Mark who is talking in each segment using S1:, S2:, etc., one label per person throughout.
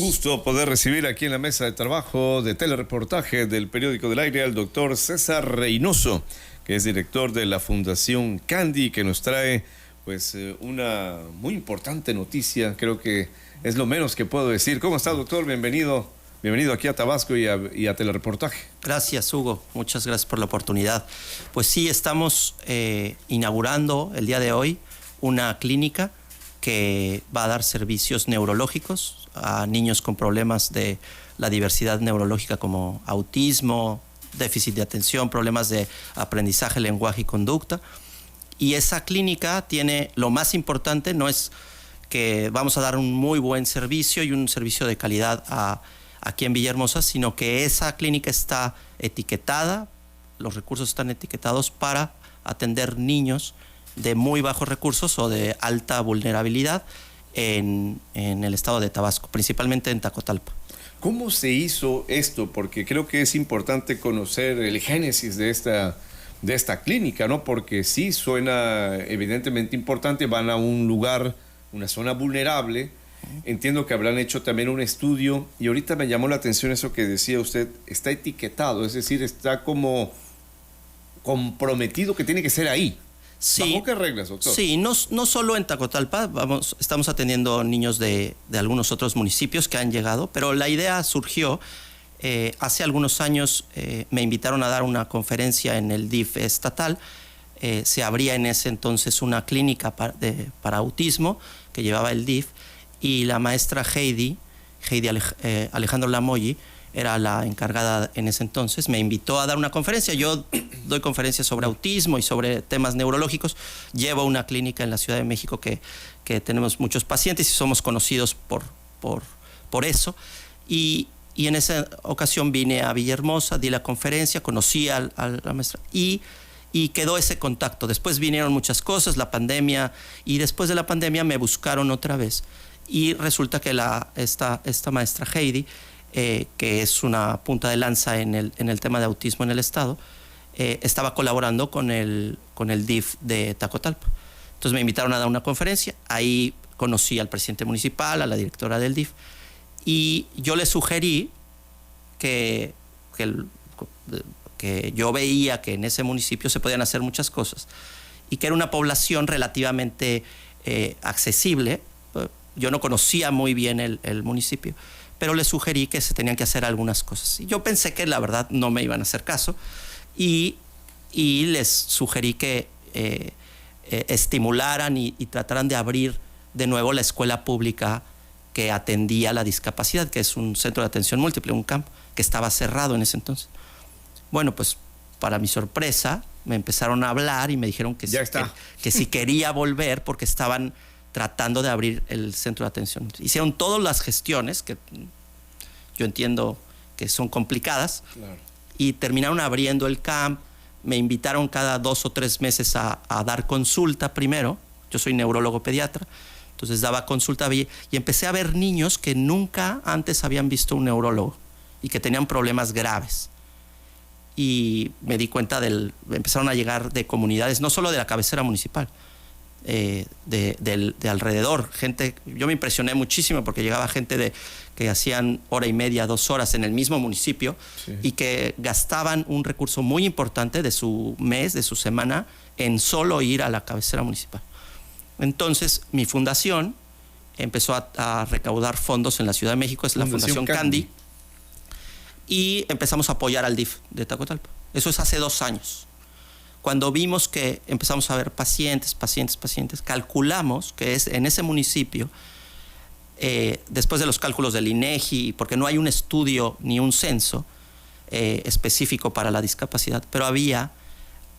S1: Gusto poder recibir aquí en la mesa de trabajo de telereportaje del Periódico del Aire al doctor César Reynoso, que es director de la Fundación Candy, que nos trae pues una muy importante noticia. Creo que es lo menos que puedo decir. ¿Cómo está, doctor? Bienvenido aquí a Tabasco y a telereportaje.
S2: Gracias, Hugo. Muchas gracias por la oportunidad. Pues sí, estamos inaugurando el día de hoy una clínica que va a dar servicios neurológicos a niños con problemas de la diversidad neurológica como autismo, déficit de atención, problemas de aprendizaje, lenguaje y conducta. Y esa clínica tiene, lo más importante no es que vamos a dar un muy buen servicio y un servicio de calidad aquí en Villahermosa, sino que esa clínica está etiquetada, los recursos están etiquetados para atender niños de muy bajos recursos o de alta vulnerabilidad en el estado de Tabasco, principalmente en Tacotalpa.
S1: ¿Cómo se hizo esto? Porque creo que es importante conocer el génesis de esta clínica, ¿no? Porque sí suena evidentemente importante, van a un lugar, una zona vulnerable. Entiendo que habrán hecho también un estudio y ahorita me llamó la atención eso que decía usted, está etiquetado, es decir, está como comprometido que tiene que ser ahí.
S2: Sí,
S1: ¿Bajo qué reglas, doctor?
S2: Sí, no solo en Tacotalpa, estamos atendiendo niños de algunos otros municipios que han llegado, pero la idea surgió hace algunos años. Me invitaron a dar una conferencia en el DIF estatal. Se abría en ese entonces una clínica para autismo que llevaba el DIF, y la maestra Heidi Alejandro Lamoyi era la encargada en ese entonces. Me invitó a dar una conferencia. Yo doy conferencias sobre autismo y sobre temas neurológicos. Llevo una clínica en la Ciudad de México que tenemos muchos pacientes y somos conocidos por eso. Y en esa ocasión vine a Villahermosa, di la conferencia, conocí a la maestra y quedó ese contacto. Después vinieron muchas cosas, la pandemia, y después de la pandemia me buscaron otra vez. Y resulta que esta maestra Heidi, que es una punta de lanza en el tema de autismo en el estado, estaba colaborando con el DIF de Tacotalpa. Entonces me invitaron a dar una conferencia. Ahí conocí al presidente municipal, a la directora del DIF, y yo le sugerí que yo veía que en ese municipio se podían hacer muchas cosas y que era una población relativamente accesible. Yo no conocía muy bien el municipio, pero le sugerí que se tenían que hacer algunas cosas. Y yo pensé que la verdad no me iban a hacer caso y les sugerí que estimularan y trataran de abrir de nuevo la escuela pública que atendía la discapacidad, que es un centro de atención múltiple, un campo que estaba cerrado en ese entonces. Bueno, pues para mi sorpresa me empezaron a hablar y me dijeron que si quería volver porque estaban tratando de abrir el centro de atención. Hicieron todas las gestiones que yo entiendo que son complicadas. Claro. Y terminaron abriendo el camp. Me invitaron cada 2 o 3 meses a dar consulta primero. Yo soy neurólogo pediatra, entonces daba consulta y empecé a ver niños que nunca antes habían visto un neurólogo y que tenían problemas graves. Y me di cuenta empezaron a llegar de comunidades, no solo de la cabecera municipal, de alrededor, gente. Yo me impresioné muchísimo porque llegaba gente que hacían 1:30, 2 horas en el mismo municipio, sí, y que gastaban un recurso muy importante de su mes, de su semana, en solo ir a la cabecera municipal. Entonces mi fundación empezó a recaudar fondos en la Ciudad de México, es la Fundación Candy, y empezamos a apoyar al DIF de Tacotalpa. Eso es hace 2 años. Cuando vimos que empezamos a ver pacientes, calculamos que en ese municipio, después de los cálculos del INEGI, porque no hay un estudio ni un censo específico para la discapacidad, pero había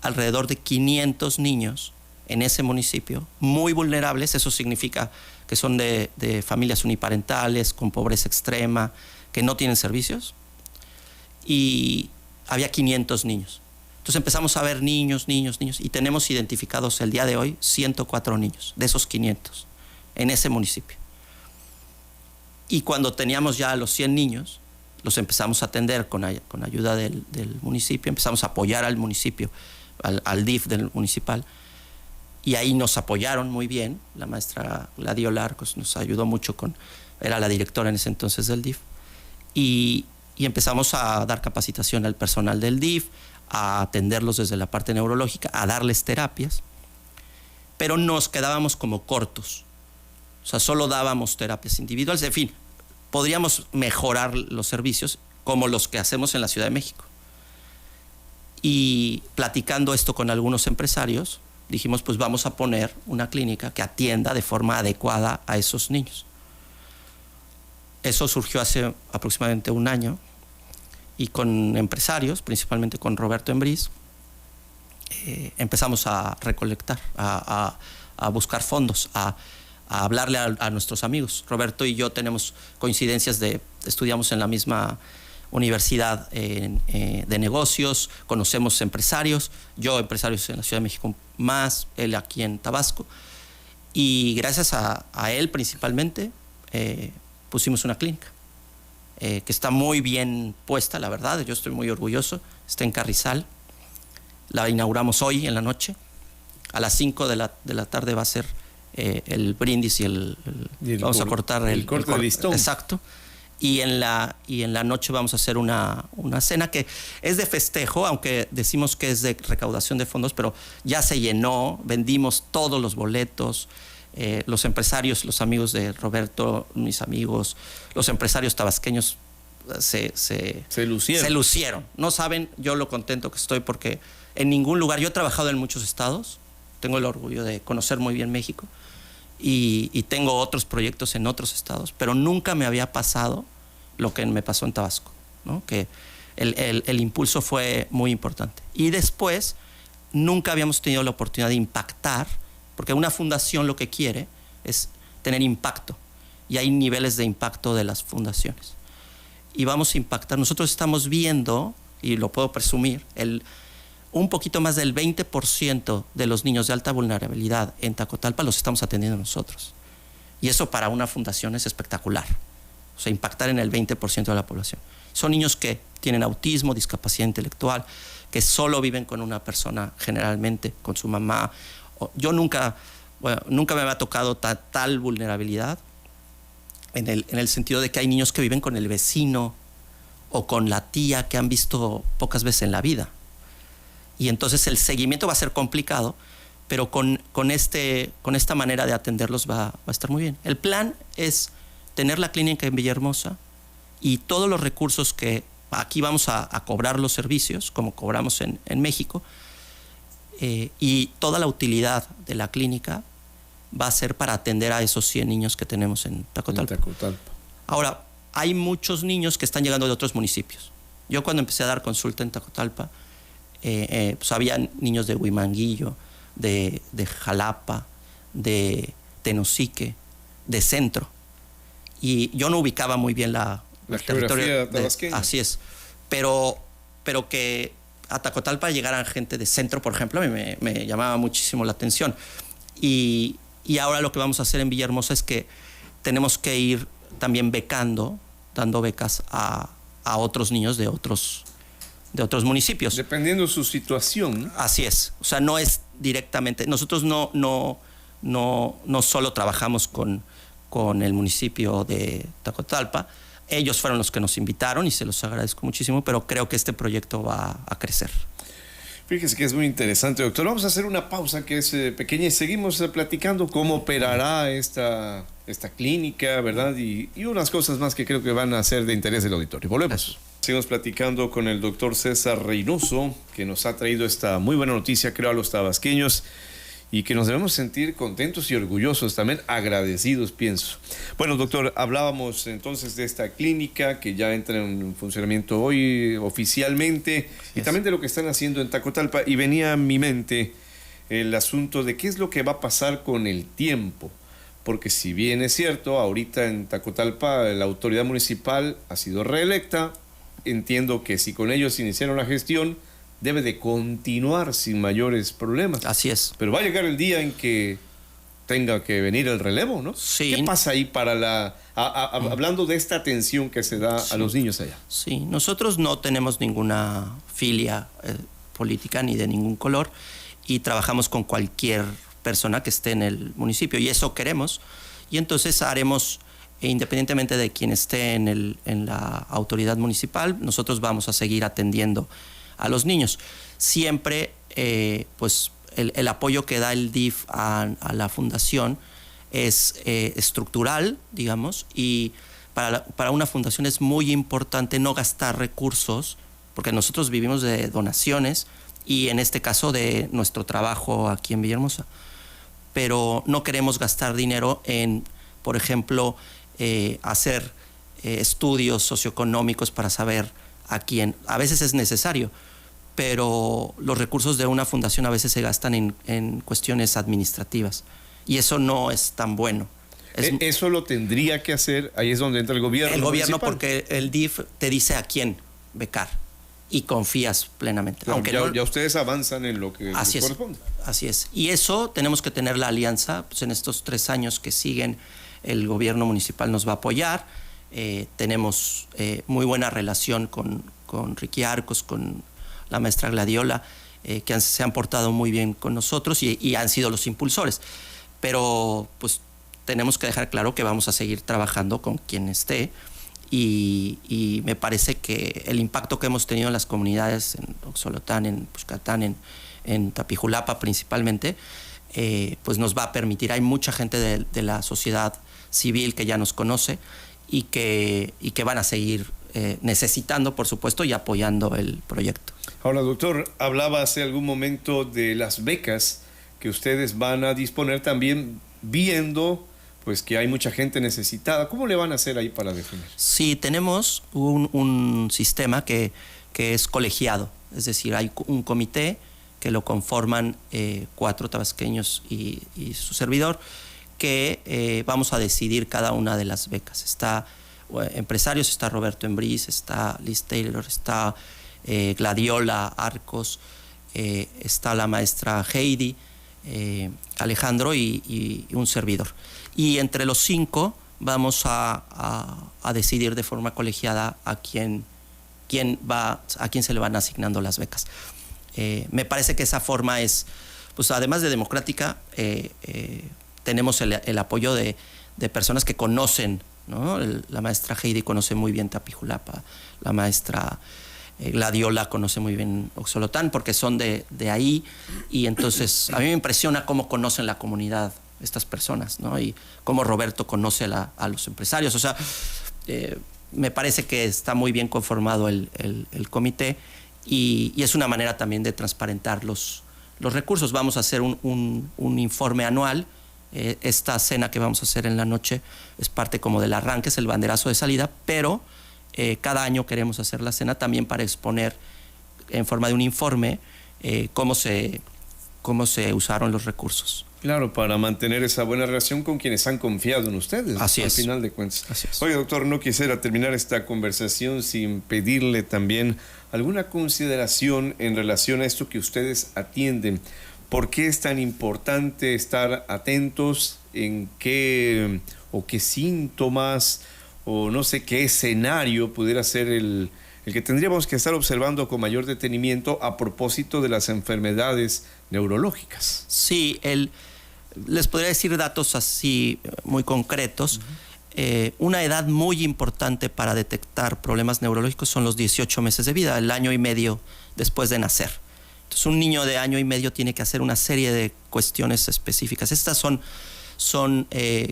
S2: alrededor de 500 niños en ese municipio, muy vulnerables. Eso significa que son de familias uniparentales, con pobreza extrema, que no tienen servicios, y había 500 niños. Entonces empezamos a ver niños, y tenemos identificados el día de hoy 104 niños de esos 500 en ese municipio. Y cuando teníamos ya los 100 niños, los empezamos a atender con ayuda del municipio, empezamos a apoyar al municipio, al DIF del municipal, y ahí nos apoyaron muy bien. La maestra Gladio Larcos nos ayudó mucho con era la directora en ese entonces del DIF, y empezamos a dar capacitación al personal del DIF, a atenderlos desde la parte neurológica, a darles terapias, pero nos quedábamos como cortos. O sea, solo dábamos terapias individuales. En fin, podríamos mejorar los servicios como los que hacemos en la Ciudad de México. Y platicando esto con algunos empresarios, dijimos, pues vamos a poner una clínica que atienda de forma adecuada a esos niños. Eso surgió hace aproximadamente un año, y con empresarios, principalmente con Roberto Embriz, empezamos a recolectar, a buscar fondos, a hablarle a nuestros amigos. Roberto y yo tenemos coincidencias estudiamos en la misma universidad de negocios, conocemos empresarios, yo empresarios en la Ciudad de México más, él aquí en Tabasco, y gracias a él principalmente pusimos una clínica que está muy bien puesta, la verdad, yo estoy muy orgulloso, está en Carrizal, la inauguramos hoy en la noche, a las 5 de la tarde va a ser el brindis y vamos a cortar el
S1: corte de listón.
S2: Exacto. Y en la noche vamos a hacer una cena que es de festejo, aunque decimos que es de recaudación de fondos, pero ya se llenó, vendimos todos los boletos, los empresarios, los amigos de Roberto, mis amigos, los empresarios tabasqueños se lucieron. No saben yo lo contento que estoy, porque en ningún lugar, yo he trabajado en muchos estados, tengo el orgullo de conocer muy bien México, y tengo otros proyectos en otros estados, pero nunca me había pasado lo que me pasó en Tabasco, ¿no? Que el impulso fue muy importante. Y después, nunca habíamos tenido la oportunidad de impactar, porque una fundación lo que quiere es tener impacto, y hay niveles de impacto de las fundaciones. Y vamos a impactar. Nosotros estamos viendo, y lo puedo presumir, un poquito más del 20% de los niños de alta vulnerabilidad en Tacotalpa los estamos atendiendo nosotros. Y eso para una fundación es espectacular. O sea, impactar en el 20% de la población. Son niños que tienen autismo, discapacidad intelectual, que solo viven con una persona, generalmente con su mamá. Yo nunca me había tocado tal vulnerabilidad en el sentido de que hay niños que viven con el vecino o con la tía que han visto pocas veces en la vida. Y entonces el seguimiento va a ser complicado, pero con esta manera de atenderlos va a estar muy bien. El plan es tener la clínica en Villahermosa y todos los recursos que aquí vamos a cobrar los servicios, como cobramos en México, y toda la utilidad de la clínica va a ser para atender a esos 100 niños que tenemos en Tacotalpa. Ahora, hay muchos niños que están llegando de otros municipios. Yo cuando empecé a dar consulta en Tacotalpa, pues había niños de Huimanguillo, de Jalapa, de Tenosique, de Centro, y yo no ubicaba muy bien la
S1: geografía tabasqueña.
S2: Así es, pero que a Tacotalpa llegaran gente de Centro, por ejemplo, me llamaba muchísimo la atención. Y ahora lo que vamos a hacer en Villahermosa es que tenemos que ir también dando becas a otros niños de otros municipios.
S1: Dependiendo de su situación.
S2: Así es. O sea, no es directamente. Nosotros no solo trabajamos con el municipio de Tacotalpa. Ellos fueron los que nos invitaron y se los agradezco muchísimo, pero creo que este proyecto va a crecer.
S1: Fíjese que es muy interesante, doctor. Vamos a hacer una pausa que es pequeña y seguimos platicando cómo operará esta clínica, ¿verdad? Y unas cosas más que creo que van a ser de interés del auditorio. Volvemos. Seguimos platicando con el doctor César Reynoso, que nos ha traído esta muy buena noticia, creo, a los tabasqueños, y que nos debemos sentir contentos y orgullosos, también agradecidos, pienso. Bueno, doctor, hablábamos entonces de esta clínica que ya entra en funcionamiento hoy oficialmente, y también de lo que están haciendo en Tacotalpa, y venía a mi mente el asunto de qué es lo que va a pasar con el tiempo, porque si bien es cierto, ahorita en Tacotalpa la autoridad municipal ha sido reelecta, entiendo que si con ellos iniciaron la gestión, debe de continuar sin mayores problemas.
S2: Así es.
S1: Pero va a llegar el día en que tenga que venir el relevo, ¿no?
S2: Sí.
S1: ¿Qué pasa ahí para hablando de esta atención que se da a los niños allá?
S2: Sí, nosotros no tenemos ninguna filia política ni de ningún color y trabajamos con cualquier persona que esté en el municipio y eso queremos. Y entonces haremos e independientemente de quien esté en la autoridad municipal, nosotros vamos a seguir atendiendo a los niños. Siempre, pues, el apoyo que da el DIF a la fundación es estructural, digamos, y para una fundación es muy importante no gastar recursos, porque nosotros vivimos de donaciones y en este caso de nuestro trabajo aquí en Villahermosa. Pero no queremos gastar dinero en, por ejemplo, hacer estudios socioeconómicos para saber a quién. A veces es necesario, pero los recursos de una fundación a veces se gastan en cuestiones administrativas y eso no es tan bueno.
S1: Eso lo tendría que hacer, ahí es donde entra el gobierno.
S2: El gobierno,
S1: municipal.
S2: porque el DIF te dice a quién becar y confías plenamente.
S1: Claro,
S2: aunque
S1: ya ustedes avanzan en lo que les corresponde.
S2: Así es. Y eso tenemos que tener la alianza, pues en estos 3 años que siguen, el gobierno municipal nos va a apoyar. Tenemos muy buena relación con Ricky Arcos, con la maestra Gladiola, que se han portado muy bien con nosotros y han sido los impulsores. Pero pues tenemos que dejar claro que vamos a seguir trabajando con quien esté y me parece que el impacto que hemos tenido en las comunidades, en Oxolotán, en Puxcatán, en Tapijulapa principalmente, pues nos va a permitir. Hay mucha gente de la sociedad civil que ya nos conoce y que van a seguir necesitando, por supuesto, y apoyando el proyecto.
S1: Ahora, doctor, hablaba hace algún momento de las becas que ustedes van a disponer también, viendo pues que hay mucha gente necesitada. ¿Cómo le van a hacer ahí para definir?
S2: Sí, tenemos un sistema que es colegiado, es decir, hay un comité que lo conforman 4 tabasqueños y su servidor, que vamos a decidir cada una de las becas. Está empresarios, está Roberto Embriz, está Liz Taylor, está Gladiola Arcos, está la maestra Heidi, Alejandro y un servidor. Y entre los 5 vamos a decidir de forma colegiada a quién se le van asignando las becas. Me parece que esa forma es, pues además de democrática, tenemos el apoyo de personas que conocen, ¿no? La maestra Heidi conoce muy bien Tapijulapa, la maestra Gladiola conoce muy bien Oxolotán, porque son de ahí, y entonces a mí me impresiona cómo conocen la comunidad estas personas, ¿no? Y cómo Roberto conoce a los empresarios. O sea, me parece que está muy bien conformado el comité y es una manera también de transparentar los recursos. Vamos a hacer un informe anual. Esta cena que vamos a hacer en la noche es parte como del arranque, es el banderazo de salida, pero cada año queremos hacer la cena también para exponer en forma de un informe cómo se usaron los recursos.
S1: Claro, para mantener esa buena relación con quienes han confiado en ustedes.
S2: Así es.
S1: Al final de cuentas.
S2: Así es.
S1: Oye, doctor, no quisiera terminar esta conversación sin pedirle también alguna consideración en relación a esto que ustedes atienden. ¿Por qué es tan importante estar atentos en qué o qué síntomas o no sé qué escenario pudiera ser el que tendríamos que estar observando con mayor detenimiento a propósito de las enfermedades neurológicas?
S2: Sí, les podría decir datos así muy concretos. Una edad muy importante para detectar problemas neurológicos son los 18 meses de vida, el año y medio después de nacer. Entonces, un niño de año y medio tiene que hacer una serie de cuestiones específicas. Estas son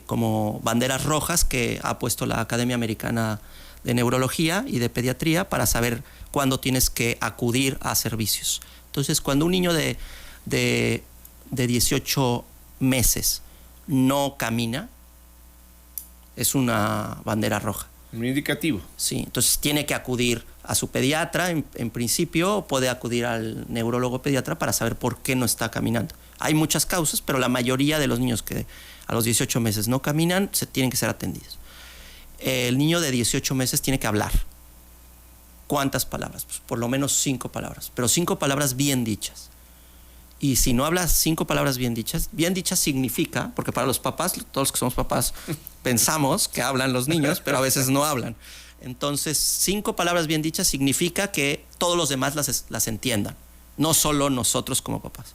S2: como banderas rojas que ha puesto la Academia Americana de Neurología y de Pediatría para saber cuándo tienes que acudir a servicios. Entonces, cuando un niño de 18 meses no camina, es una bandera roja.
S1: Un indicativo.
S2: Sí, entonces tiene que acudir a su pediatra en principio, o puede acudir al neurólogo pediatra para saber por qué no está caminando. Hay muchas causas, pero la mayoría de los niños que a los 18 meses no caminan tienen que ser atendidos. El niño de 18 meses tiene que hablar. ¿Cuántas palabras? Pues por lo menos 5 palabras, pero 5 palabras bien dichas. Y si no hablas 5 palabras bien dichas significa, porque para los papás, todos los que somos papás, pensamos que hablan los niños, pero a veces no hablan. Entonces, 5 palabras bien dichas significa que todos los demás las entiendan, no solo nosotros como papás.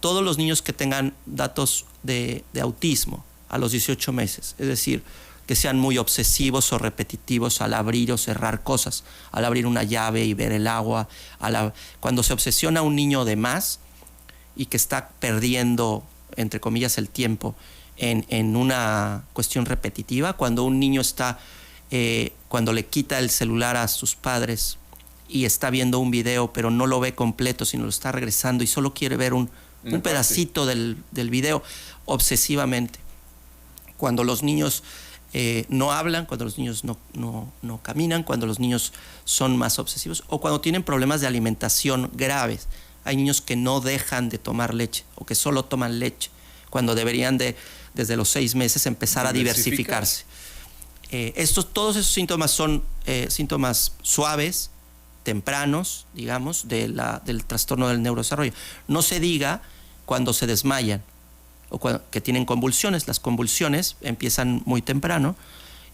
S2: Todos los niños que tengan datos de autismo a los 18 meses, es decir, que sean muy obsesivos o repetitivos al abrir o cerrar cosas, al abrir una llave y ver el agua, cuando se obsesiona un niño de más y que está perdiendo, entre comillas, el tiempo en una cuestión repetitiva, cuando un niño está, cuando le quita el celular a sus padres y está viendo un video pero no lo ve completo, sino lo está regresando y solo quiere ver un pedacito del video obsesivamente. Cuando los niños no hablan, cuando los niños no caminan, cuando los niños son más obsesivos o cuando tienen problemas de alimentación graves. Hay niños que no dejan de tomar leche o que solo toman leche cuando deberían desde los 6 meses empezar a diversificarse. Todos esos síntomas son síntomas suaves, tempranos, digamos, del trastorno del neurodesarrollo. No se diga cuando se desmayan o que tienen convulsiones. Las convulsiones empiezan muy temprano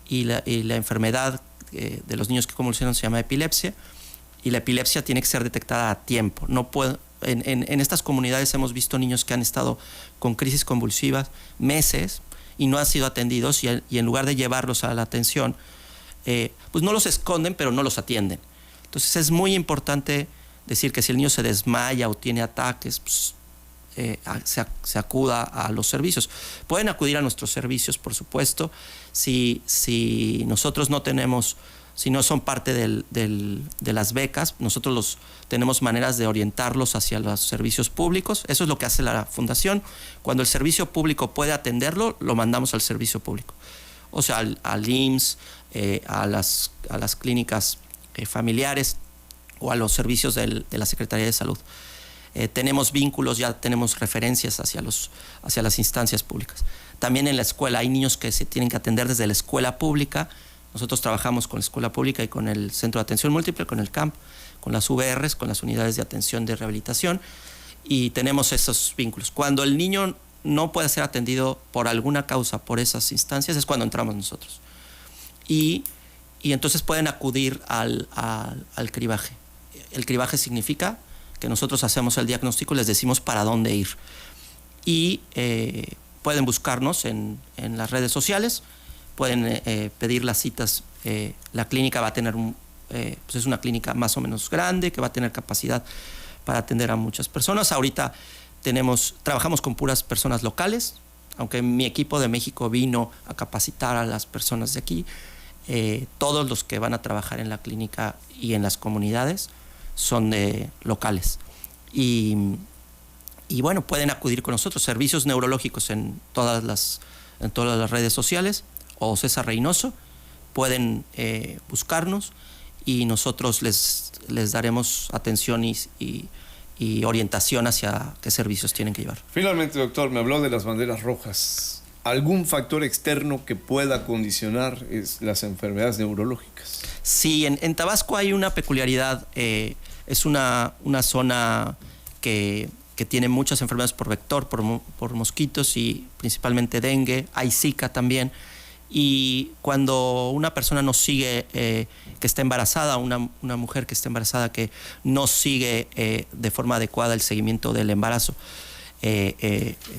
S2: y la enfermedad de los niños que convulsionan se llama epilepsia, y la epilepsia tiene que ser detectada a tiempo. En estas comunidades hemos visto niños que han estado con crisis convulsivas meses y no han sido atendidos, y en lugar de llevarlos a la atención, pues no los esconden, pero no los atienden. Entonces es muy importante decir que si el niño se desmaya o tiene ataques, pues, se acuda a los servicios. Pueden acudir a nuestros servicios, por supuesto, si nosotros no tenemos, si no son parte de las becas, nosotros tenemos maneras de orientarlos hacia los servicios públicos. Eso es lo que hace la fundación. Cuando el servicio público puede atenderlo, lo mandamos al servicio público. O sea, al IMSS, a las clínicas familiares o a los servicios de la Secretaría de Salud. Tenemos vínculos, ya tenemos referencias hacia las instancias públicas. También en la escuela hay niños que se tienen que atender desde la escuela pública. Nosotros trabajamos con la escuela pública y con el Centro de Atención Múltiple, con el CAMP, con las VRs, con las unidades de atención de rehabilitación, y tenemos esos vínculos. Cuando el niño no puede ser atendido por alguna causa por esas instancias, es cuando entramos nosotros. Y entonces pueden acudir al cribaje. El cribaje significa que nosotros hacemos el diagnóstico y les decimos para dónde ir. Y pueden buscarnos en las redes sociales, pueden pedir las citas. La clínica va a tener pues es una clínica más o menos grande que va a tener capacidad para atender a muchas personas. Ahorita trabajamos con puras personas locales, aunque mi equipo de México vino a capacitar a las personas de aquí. Todos los que van a trabajar en la clínica y en las comunidades son locales. Y bueno, pueden acudir con nosotros. Servicios neurológicos en todas las redes sociales, o César Reynoso, pueden buscarnos y nosotros les daremos atención y orientación hacia qué servicios tienen que llevar.
S1: Finalmente, doctor, me habló de las banderas rojas. ¿Algún factor externo que pueda condicionar las enfermedades neurológicas?
S2: Sí, en Tabasco hay una peculiaridad. Es una zona que tiene muchas enfermedades por vector, por mosquitos, y principalmente dengue. Hay Zika también. Y cuando una persona no sigue, que está embarazada, una mujer que está embarazada que no sigue de forma adecuada el seguimiento del embarazo,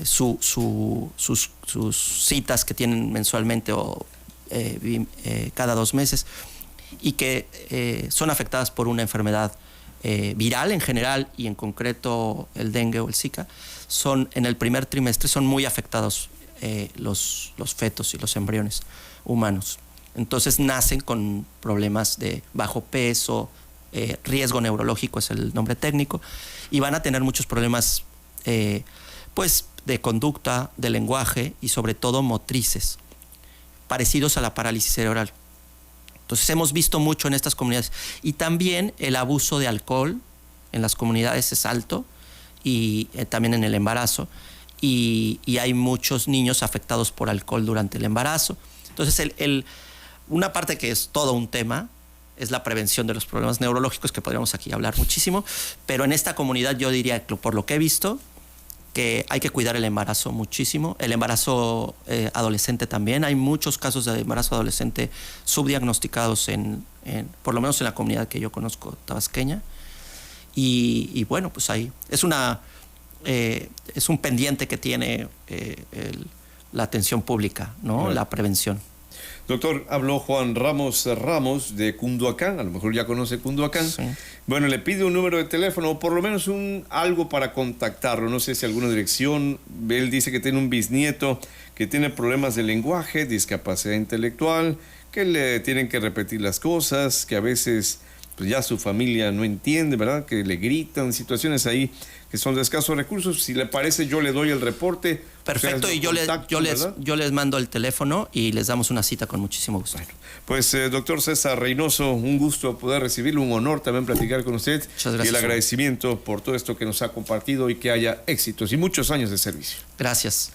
S2: sus citas que tienen mensualmente o cada 2 meses, y que son afectadas por una enfermedad viral en general, y en concreto el dengue o el Zika, en el primer trimestre son muy afectados los fetos y los embriones humanos. Entonces nacen con problemas de bajo peso, riesgo neurológico es el nombre técnico, y van a tener muchos problemas pues de conducta, de lenguaje y sobre todo motrices, parecidos a la parálisis cerebral. Entonces hemos visto mucho en estas comunidades, y también el abuso de alcohol en las comunidades es alto, y también en el embarazo, y hay muchos niños afectados por alcohol durante el embarazo. Entonces una parte que es todo un tema es la prevención de los problemas neurológicos, que podríamos aquí hablar muchísimo, pero en esta comunidad yo diría, por lo que he visto, que hay que cuidar el embarazo muchísimo, el embarazo adolescente también. Hay muchos casos de embarazo adolescente subdiagnosticados por lo menos en la comunidad que yo conozco tabasqueña, y bueno, pues ahí es un pendiente que tiene la atención pública, ¿no? La prevención.
S1: Doctor, habló Juan Ramos de Cunduacán, a lo mejor ya conoce Cunduacán.
S2: Sí.
S1: Bueno, le pide un número de teléfono, o por lo menos algo para contactarlo, no sé si alguna dirección. Él dice que tiene un bisnieto que tiene problemas de lenguaje, discapacidad intelectual, que le tienen que repetir las cosas, que a veces pues ya su familia no entiende, ¿verdad? Que le gritan, situaciones ahí que son de escasos recursos. Si le parece, yo le doy el reporte.
S2: Perfecto, y yo les mando el teléfono y les damos una cita con muchísimo gusto.
S1: Bueno, pues doctor César Reynoso, un gusto poder recibirlo, un honor también platicar con usted.
S2: Muchas gracias.
S1: Y el agradecimiento por todo esto que nos ha compartido y que haya éxitos y muchos años de servicio.
S2: Gracias.